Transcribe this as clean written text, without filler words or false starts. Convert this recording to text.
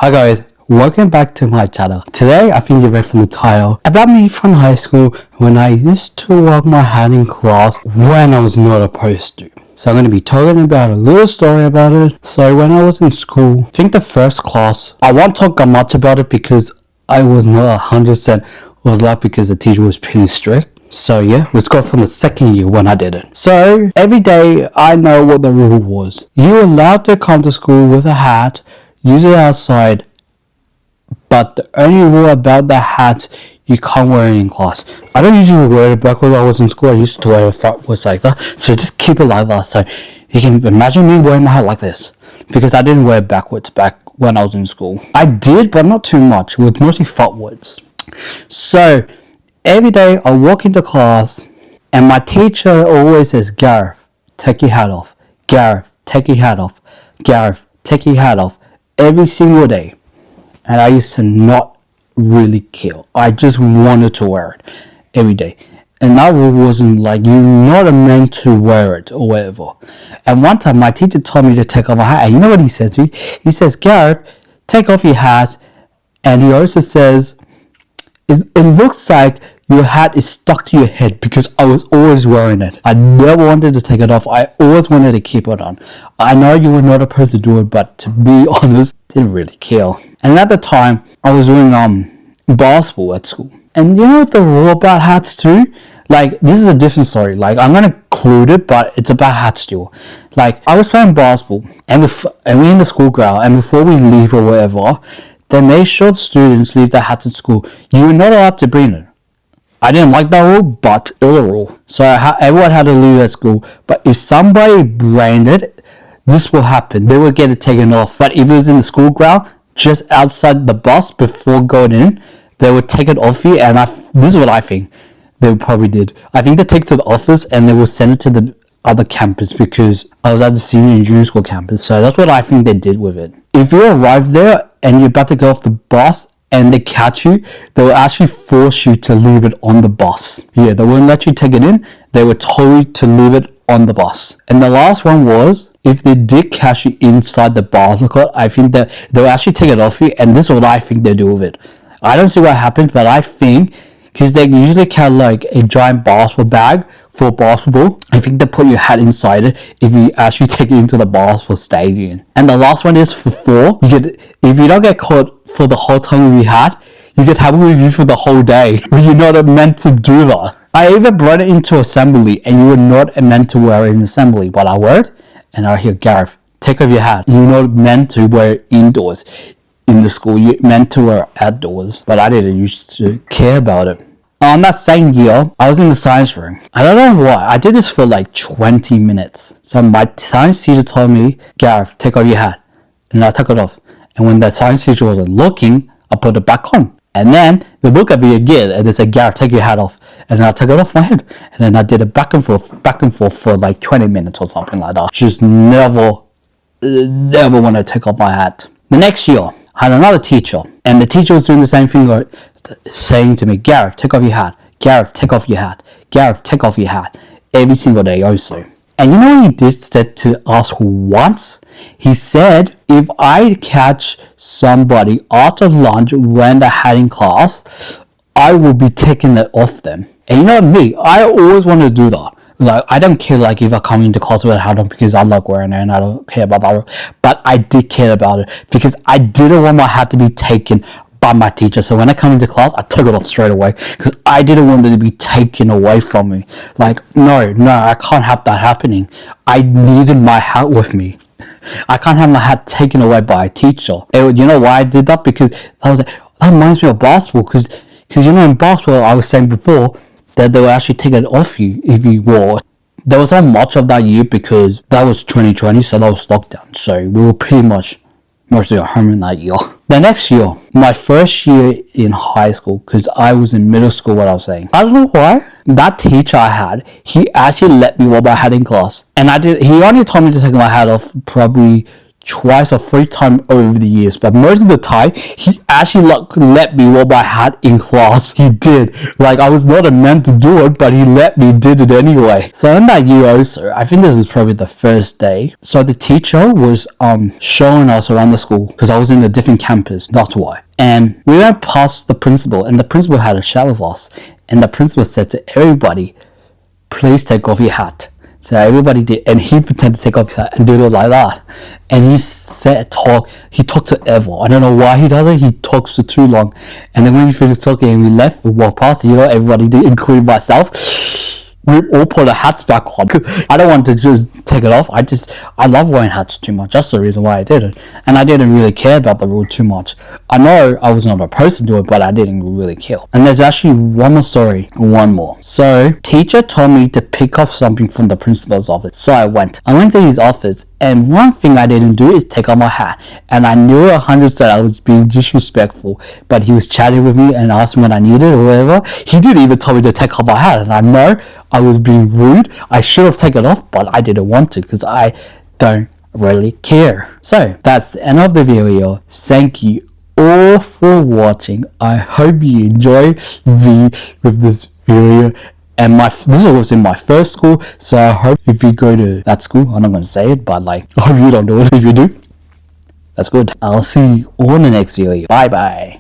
Hi guys, welcome back to my channel. Today I think you read from the title about me from high school when I used to walk my hand in class when I was not supposed to. So I'm going to be talking about a little story about it. So when I was in school, I think the first class, I won't talk much about it because I was not 100% was like because the teacher was pretty strict. So yeah, let's go from the second year when I did it. So every day I know what the rule was. You're allowed to come to school with a hat, use it outside, but the only rule about the hat, you can't wear it in class. I don't usually wear it back when I was in school. I used to wear it frontwards like that, so just keep it like that. So you can imagine me wearing my hat like this, because I didn't wear it backwards back when I was in school. I did, but not too much, with mostly frontwards. So every day I walk into class and my teacher always says, Gareth, take your hat off. Gareth, take your hat off. Gareth, take your hat off. Every single day. And I used to not really care. I just wanted to wear it every day. And that rule wasn't like you're not meant to wear it or whatever. And one time my teacher told me to take off my hat. And you know what he said to me? He says, Gareth, take off your hat. And he also says, it looks like your hat is stuck to your head, because I was always wearing it. I never wanted to take it off. I always wanted to keep it on. I know you were not supposed to do it, but to be honest, didn't really care. And at the time, I was doing basketball at school. And you know the rule about hats too? Like, this is a different story. Like, I'm going to include it, but it's about hats too. Like, I was playing basketball, and we're in the school ground, and before we leave or whatever, they made sure the students leave their hats at school. You were not allowed to bring it. I didn't like that rule, but it was a rule. So everyone had to leave at school. But if somebody brained it, this will happen. They would get it taken off. But if it was in the school ground, just outside the bus before going in, they would take it off you. And this is what I think they probably did. I think they take it to the office and they would send it to the other campus, because I was at the senior and junior school campus. So that's what I think they did with it. If you arrive there and you're about to go off the bus and they catch you, they will actually force you to leave it on the bus. Yeah, they wouldn't let you take it in. They were told to leave it on the bus. And the last one was, if they did catch you inside the basketball court, I think that they will actually take it off you. And this is what I think they do with it. I don't see what happens, but I think, because they usually carry like a giant basketball bag for basketball, I think they put your hat inside it if you actually take it into the basketball stadium. And the last one is for 4. If you don't get caught for the whole time with your hat, you get have it with you for the whole day. You're not meant to do that. I even brought it into assembly, and you were not meant to wear it in assembly, but I wore it, and I hear, Gareth, take off your hat. You're not meant to wear it indoors. In the school, you're meant to wear outdoors, but I didn't used to care about it. On that same year, I was in the science room. I don't know why. I did this for like 20 minutes. So my science teacher told me, Gareth, take off your hat. And I took it off. And when the science teacher wasn't looking, I put it back on. And then they look at me again and they said, Gareth, take your hat off. And then I took it off my head. And then I did it back and forth for like 20 minutes or something like that. Just never want to take off my hat. The next year, I had another teacher, and the teacher was doing the same thing, saying to me, Gareth, take off your hat. Gareth, take off your hat. Gareth, take off your hat. Every single day also. And you know what he did said to us once? He said, if I catch somebody after lunch wearing the hat in class, I will be taking it off them. And you know me, I always wanted to do that. Like, I don't care like if I come into class with a hat on, because I like wearing it and I don't care about that. But I did care about it because I didn't want my hat to be taken by my teacher. So when I come into class, I took it off straight away because I didn't want it to be taken away from me. Like, no, I can't have that happening. I needed my hat with me. I can't have my hat taken away by a teacher. And you know why I did that? Because that reminds me of basketball. Because you know, in basketball, I was saying before, that they will actually take it off you if you wore. There was not much of that year because that was 2020, so that was lockdown. So we were pretty much mostly at home in that year. The next year, my first year in high school, because I was in middle school, what I was saying. I don't know why. That teacher I had, he actually let me wear my hat in class. And he only told me to take my hat off probably twice or 3 times over the years, but most of the time he actually let me wear my hat in class. He did. Like, I was not meant to do it, but he let me did it anyway. So in that year also, I think this is probably the first day, so the teacher was showing us around the school because I was in a different campus. That's why. And we went past the principal, and the principal had a chat with us, and the principal said to everybody, please take off your hat. So everybody did, and he pretended to take off his hat and did it like that. And he talked to Eva. I don't know why he does it. He talks for too long. And then when we finished talking and we left, we walked past, everybody did, including myself. We all put our hats back on. I don't want to just take it off. I love wearing hats too much. That's the reason why I did it. And I didn't really care about the rule too much. I know I was not supposed to do it, but I didn't really care. And there's actually one more. So, teacher told me to pick up something from the principal's office. So I went to his office, and one thing I didn't do is take off my hat. And I knew 100% I was being disrespectful, but he was chatting with me and asked me what I needed or whatever. He didn't even tell me to take off my hat, and I know I was being rude. I should have taken it off, but I didn't want to because I don't really care. So that's the end of the video. Thank you all for watching. I hope you enjoy with this video. And this was in my first school, so I hope if you go to that school, I'm not going to say it, but I hope you don't do it. If you do, that's good. I'll see you all in the next video. Bye bye.